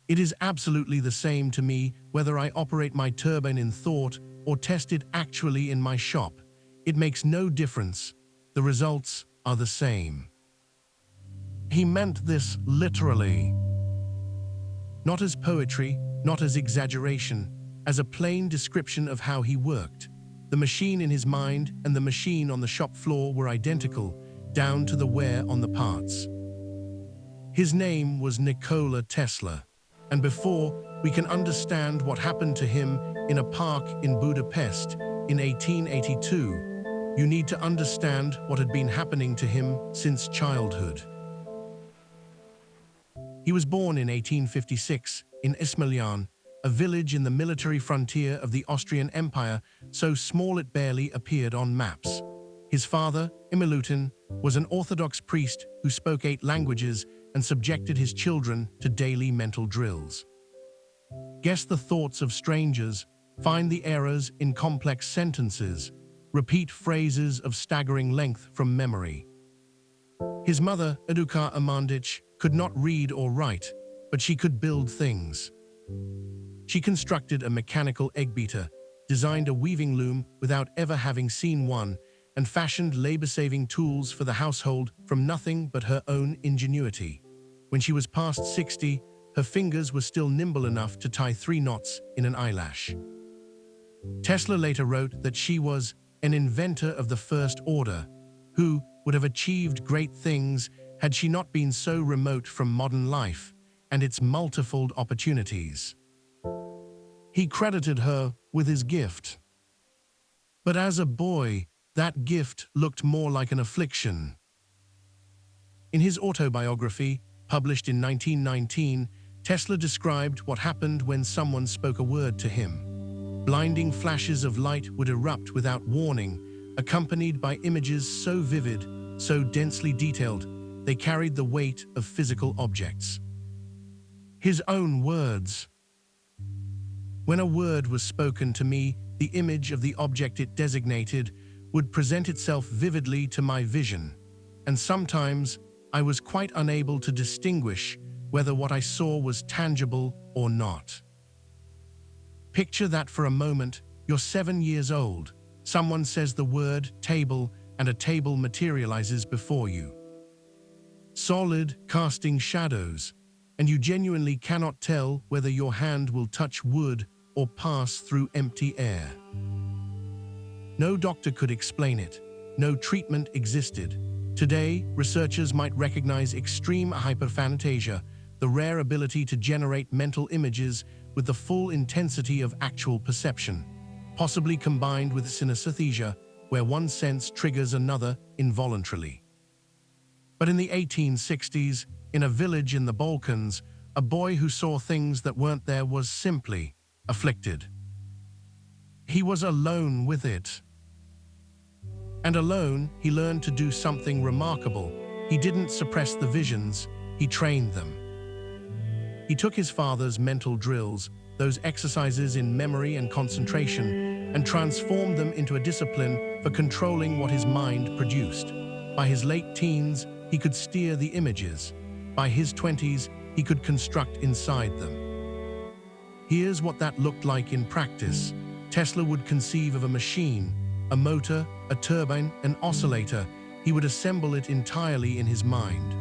It is absolutely the same to me whether I operate my turbine in thought or test it actually in my shop. It makes no difference. The results are the same. He meant this literally. Not as poetry, not as exaggeration, as a plain description of how he worked. The machine in his mind and the machine on the shop floor were identical, down to the wear on the parts. His name was Nikola Tesla, and before we can understand what happened to him in a park in Budapest in 1882, you need to understand what had been happening to him since childhood. He was born in 1856 in Ismailjan, a village in the military frontier of the Austrian Empire, so small it barely appeared on maps. His father, Automaton, was an Orthodox priest who spoke 8 languages and subjected his children to daily mental drills. Guess the thoughts of strangers, find the errors in complex sentences, repeat phrases of staggering length from memory. His mother, Eduka Amandich, could not read or write, but she could build things. She constructed a mechanical egg beater, designed a weaving loom without ever having seen one, and fashioned labor-saving tools for the household from nothing but her own ingenuity. When she was past 60, her fingers were still nimble enough to tie 3 knots in an eyelash. Tesla later wrote that she was an inventor of the first order, who would have achieved great things had she not been so remote from modern life and its multifold opportunities. He credited her with his gift. But as a boy, that gift looked more like an affliction. In his autobiography, published in 1919, Tesla described what happened when someone spoke a word to him. Blinding flashes of light would erupt without warning, accompanied by images so vivid, so densely detailed, they carried the weight of physical objects. His own words. When a word was spoken to me, the image of the object it designated would present itself vividly to my vision, and sometimes I was quite unable to distinguish whether what I saw was tangible or not. Picture that for a moment. You're 7 years old. Someone says the word table, and a table materializes before you. Solid, casting shadows, and you genuinely cannot tell whether your hand will touch wood or pass through empty air. No doctor could explain it. No treatment existed. Today, researchers might recognize extreme hyperphantasia, the rare ability to generate mental images with the full intensity of actual perception, possibly combined with synesthesia, where one sense triggers another involuntarily. But in the 1860s, in a village in the Balkans, a boy who saw things that weren't there was simply afflicted. He was alone with it. And alone, he learned to do something remarkable. He didn't suppress the visions, he trained them. He took his father's mental drills, those exercises in memory and concentration, and transformed them into a discipline for controlling what his mind produced. By his late teens, he could steer the images. By his 20s, he could construct inside them. Here's what that looked like in practice. Tesla would conceive of a machine, a motor, a turbine, an oscillator. He would assemble it entirely in his mind.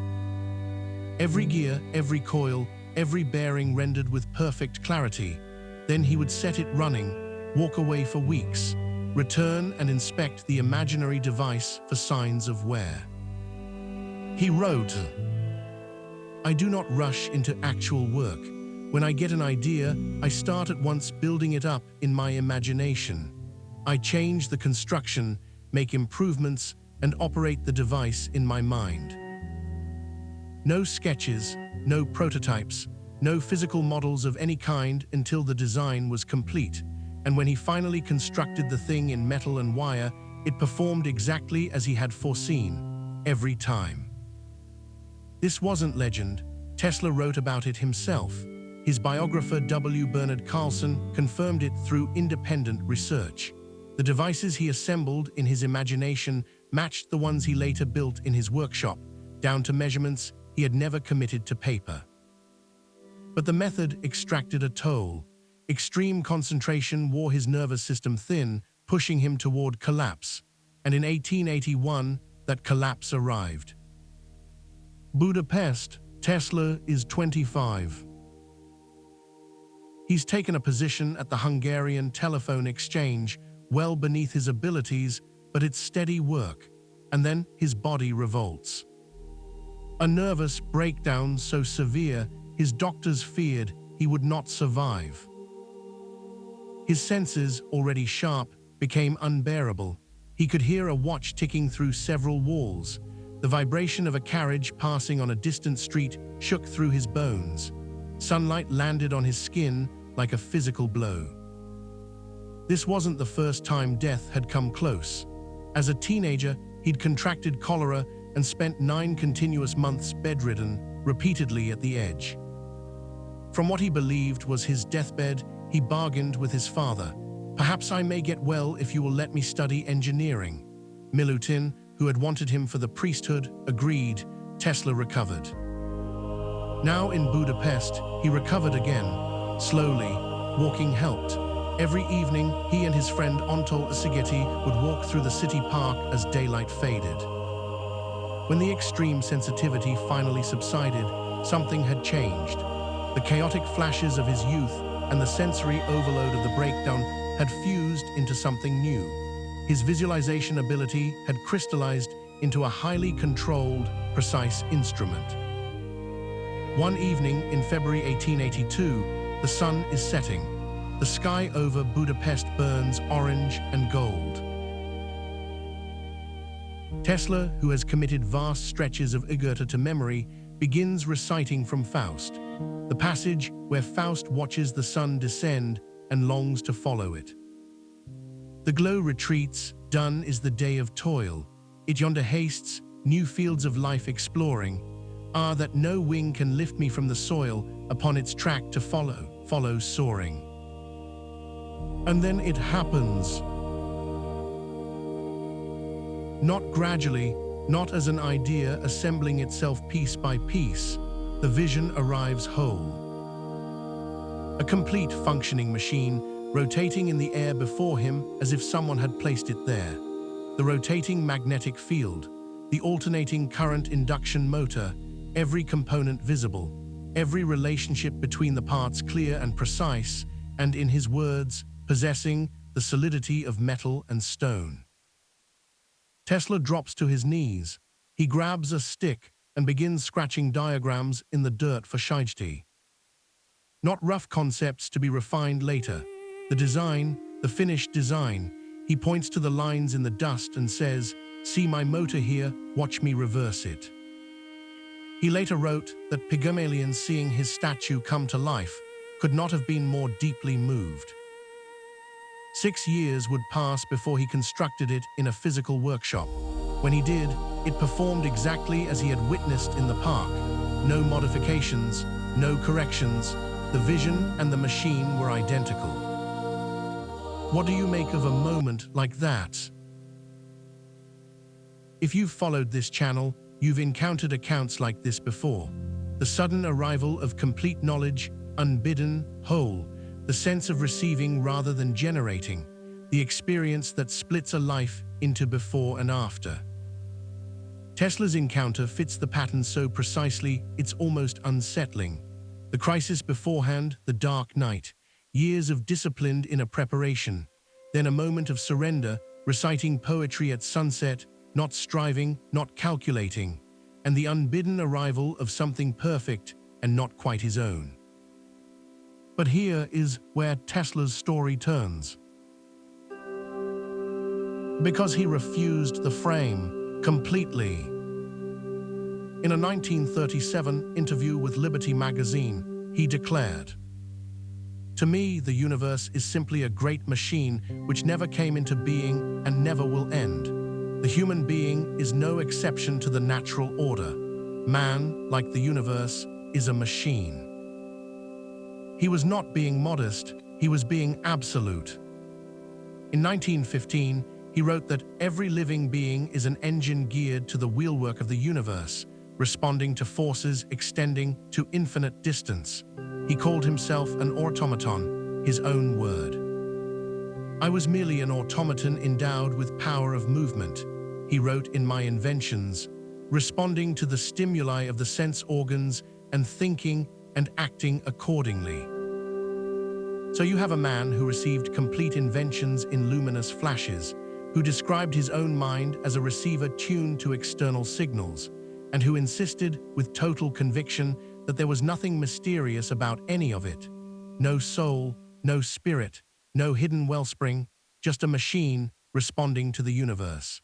Every gear, every coil, every bearing rendered with perfect clarity. Then he would set it running, walk away for weeks, return and inspect the imaginary device for signs of wear. He wrote, "I do not rush into actual work. When I get an idea, I start at once building it up in my imagination. I change the construction, make improvements, and operate the device in my mind. No sketches, no prototypes, no physical models of any kind until the design was complete, and when he finally constructed the thing in metal and wire, it performed exactly as he had foreseen, every time." This wasn't legend. Tesla wrote about it himself. His biographer W. Bernard Carlson confirmed it through independent research. The devices he assembled in his imagination matched the ones he later built in his workshop, down to measurements he had never committed to paper. But the method extracted a toll. Extreme concentration wore his nervous system thin, pushing him toward collapse. And in 1881, that collapse arrived. Budapest, Tesla is 25. He's taken a position at the Hungarian telephone exchange, well beneath his abilities, but it's steady work. And then his body revolts. A nervous breakdown so severe, his doctors feared he would not survive. His senses, already sharp, became unbearable. He could hear a watch ticking through several walls. The vibration of a carriage passing on a distant street shook through his bones. Sunlight landed on his skin like a physical blow. This wasn't the first time death had come close. As a teenager, he'd contracted cholera and spent 9 continuous months bedridden, repeatedly at the edge. From what he believed was his deathbed, he bargained with his father. "Perhaps I may get well if you will let me study engineering." Milutin, who had wanted him for the priesthood, agreed. Tesla recovered. Now in Budapest, he recovered again. Slowly, walking helped. Every evening, he and his friend Antal Szigeti would walk through the city park as daylight faded. When the extreme sensitivity finally subsided, something had changed. The chaotic flashes of his youth and the sensory overload of the breakdown had fused into something new. His visualization ability had crystallized into a highly controlled, precise instrument. One evening in February 1882, the sun is setting. The sky over Budapest burns orange and gold. Tesla, who has committed vast stretches of Goethe to memory, begins reciting from Faust, the passage where Faust watches the sun descend and longs to follow it. The glow retreats, done is the day of toil. It yonder hastes, new fields of life exploring. Ah, that no wing can lift me from the soil, upon its track to follow soaring. And then it happens. Not gradually, not as an idea assembling itself piece by piece, the vision arrives whole. A complete functioning machine, rotating in the air before him as if someone had placed it there. The rotating magnetic field, the alternating current induction motor, every component visible, every relationship between the parts clear and precise, and in his words, possessing the solidity of metal and stone. Tesla drops to his knees. He grabs a stick and begins scratching diagrams in the dirt for Scheidti. Not rough concepts to be refined later. The design, the finished design. He points to the lines in the dust and says, "See my motor here, watch me reverse it." He later wrote that Pygmalion, seeing his statue come to life, could not have been more deeply moved. 6 years would pass before he constructed it in a physical workshop. When he did, it performed exactly as he had witnessed in the park. No modifications, no corrections. The vision and the machine were identical. What do you make of a moment like that? If you've followed this channel, you've encountered accounts like this before. The sudden arrival of complete knowledge, unbidden, whole, the sense of receiving rather than generating, the experience that splits a life into before and after. Tesla's encounter fits the pattern so precisely it's almost unsettling. The crisis beforehand, the dark night, years of disciplined inner preparation, then a moment of surrender, reciting poetry at sunset, not striving, not calculating, and the unbidden arrival of something perfect and not quite his own. But here is where Tesla's story turns. Because he refused the frame completely. In a 1937 interview with Liberty magazine, he declared, "To me, the universe is simply a great machine which never came into being and never will end. The human being is no exception to the natural order. Man, like the universe, is a machine." He was not being modest, he was being absolute. In 1915, he wrote that every living being is an engine geared to the wheelwork of the universe, responding to forces extending to infinite distance. He called himself an automaton, his own word. "I was merely an automaton endowed with power of movement," he wrote in My Inventions, responding to the stimuli of the sense organs and thinking and acting accordingly. So you have a man who received complete inventions in luminous flashes, who described his own mind as a receiver tuned to external signals, and who insisted with total conviction that there was nothing mysterious about any of it. No soul, no spirit, no hidden wellspring, just a machine responding to the universe.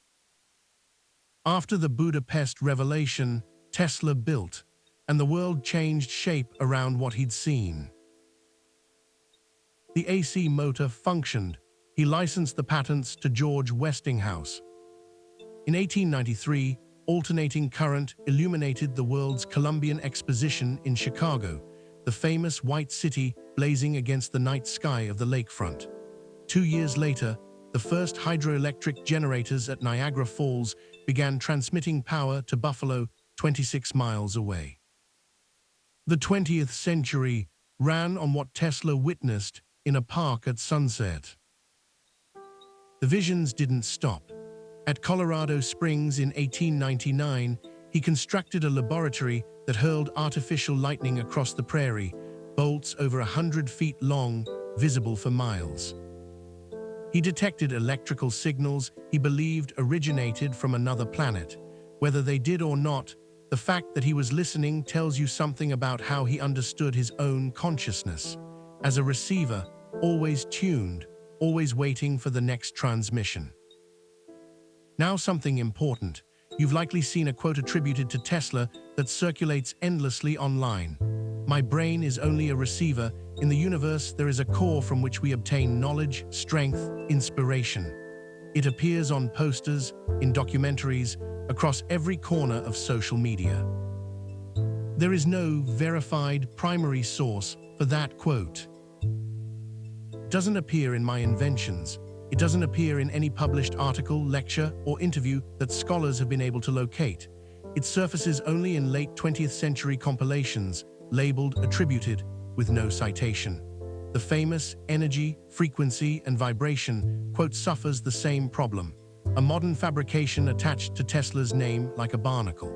After the Budapest revelation, Tesla built, and the world changed shape around what he'd seen. The AC motor functioned. He licensed the patents to George Westinghouse. In 1893, alternating current illuminated the world's Columbian Exposition in Chicago, the famous White City blazing against the night sky of the lakefront. 2 years later, the first hydroelectric generators at Niagara Falls began transmitting power to Buffalo, 26 miles away. The 20th century ran on what Tesla witnessed in a park at sunset. The visions didn't stop. At Colorado Springs in 1899, he constructed a laboratory that hurled artificial lightning across the prairie, bolts over 100 feet long, visible for miles. He detected electrical signals he believed originated from another planet. Whether they did or not, the fact that he was listening tells you something about how he understood his own consciousness. As a receiver, always tuned, always waiting for the next transmission. Now something important. You've likely seen a quote attributed to Tesla that circulates endlessly online. "My brain is only a receiver. In the universe, there is a core from which we obtain knowledge, strength, inspiration." It appears on posters, in documentaries, across every corner of social media. There is no verified primary source for that quote. It doesn't appear in My Inventions. It doesn't appear in any published article, lecture, or interview that scholars have been able to locate. It surfaces only in late 20th century compilations, labeled attributed, with no citation. The famous energy, frequency, and vibration quote suffers the same problem, a modern fabrication attached to Tesla's name like a barnacle.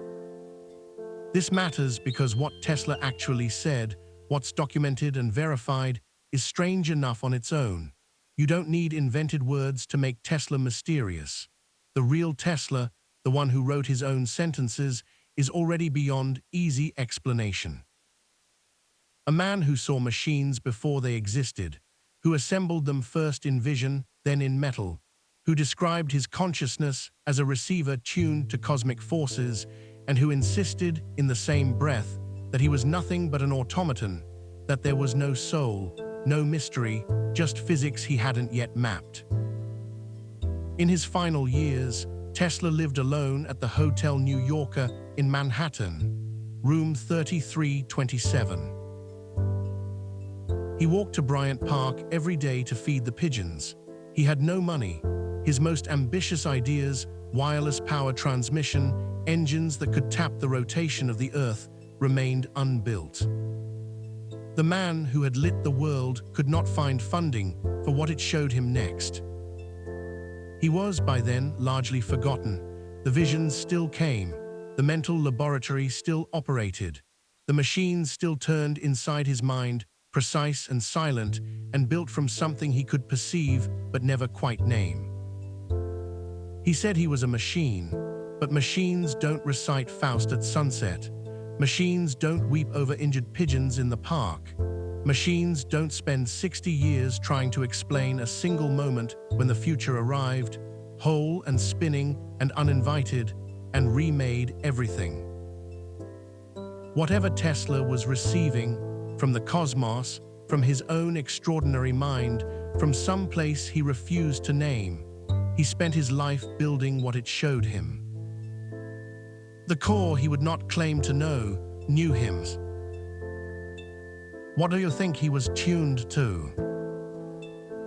This matters because what Tesla actually said, what's documented and verified, is strange enough on its own. You don't need invented words to make Tesla mysterious. The real Tesla, the one who wrote his own sentences, is already beyond easy explanation. A man who saw machines before they existed, who assembled them first in vision, then in metal, who described his consciousness as a receiver tuned to cosmic forces, and who insisted, in the same breath, that he was nothing but an automaton, that there was no soul, no mystery, just physics he hadn't yet mapped. In his final years, Tesla lived alone at the Hotel New Yorker in Manhattan, room 3327. He walked to Bryant Park every day to feed the pigeons. He had no money. His most ambitious ideas, wireless power transmission, engines that could tap the rotation of the Earth, remained unbuilt. The man who had lit the world could not find funding for what it showed him next. He was, by then, largely forgotten. The visions still came. The mental laboratory still operated. The machines still turned inside his mind, precise and silent, and built from something he could perceive but never quite name. He said he was a machine, but machines don't recite Faust at sunset. Machines don't weep over injured pigeons in the park. Machines don't spend 60 years trying to explain a single moment when the future arrived, whole and spinning and uninvited, and remade everything. Whatever Tesla was receiving, from the cosmos, from his own extraordinary mind, from some place he refused to name, he spent his life building what it showed him. The core he would not claim to know knew him. What do you think he was tuned to?